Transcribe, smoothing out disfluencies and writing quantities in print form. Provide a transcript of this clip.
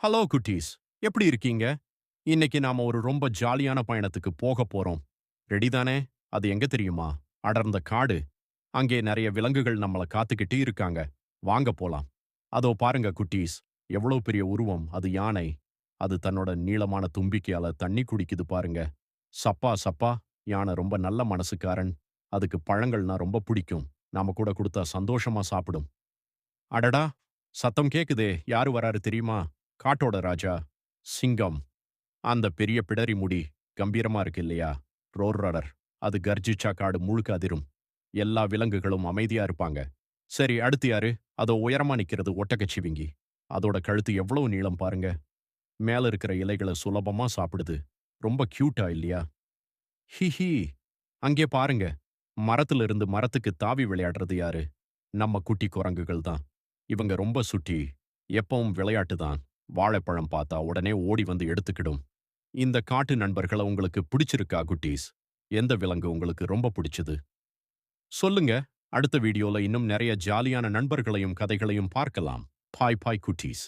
Hello குட்டீஸ், எப்படி இருக்கீங்க? இன்னைக்கு நாம ஒரு ரொம்ப ஜாலியான பயணத்துக்கு போக போறோம். ரெடி தானே? அது எங்க தெரியுமா? அடர்ந்த காடு. அங்கே நிறைய விலங்குகள் நம்மள காத்துக்கிட்டு இருக்காங்க. வாங்க போலாம். அதோ பாருங்க குட்டீஸ், எவ்வளவு பெரிய உருவம். அது யானை. அது தன்னோட நீளமான தும்பிக்கையால தண்ணி குடிக்குது பாருங்க. சப்பா சப்பா. யானை ரொம்ப நல்ல மனசுக்காரன். அதுக்கு பழங்கள்னா ரொம்ப பிடிக்கும். நாம கூட கொடுத்தா சந்தோஷமா சாப்பிடும். அடடா! சத்தம் கேக்குதே! யாரு வராரு தெரியுமா? காட்டோட ராஜா, சிங்கம். அந்த பெரிய பிடரி முடி கம்பீரமா இருக்கு இல்லையா? ரோரரர். அது கர்ஜிச்சா காடு முழுக்க அதிரும். எல்லா விலங்குகளும் அமைதியா இருப்பாங்க. சரி, அடுத்து யாரு? அதோ உயரமா நிக்கிறது ஒட்டகச்சிவிங்கி. அதோட கழுத்து எவ்வளவு நீளம் பாருங்க. மேல இருக்கிற இலைகள சுலபமா சாப்பிடுது. ரொம்ப கியூட்டா இல்லையா? ஹிஹி. அங்கே பாருங்க. மரத்துல இருந்து மரத்துக்கு தாவி விளையாடுறது யாரு? நம்ம குட்டி குரங்குகள் தான். இவங்க ரொம்ப சுட்டி. எப்பவும் விளையாட்டு தான். வாழைப்பழம் பார்த்தா உடனே ஓடி வந்து எடுத்துக்கிடும். இந்த காட்டு நண்பர்கள உங்களுக்கு பிடிச்சிருக்கா குட்டீஸ்? எந்த விலங்கு உங்களுக்கு ரொம்ப பிடிச்சது? சொல்லுங்க. அடுத்த வீடியோல இன்னும் நிறைய ஜாலியான நண்பர்களையும் கதைகளையும் பார்க்கலாம். பாய் பாய் குட்டீஸ்.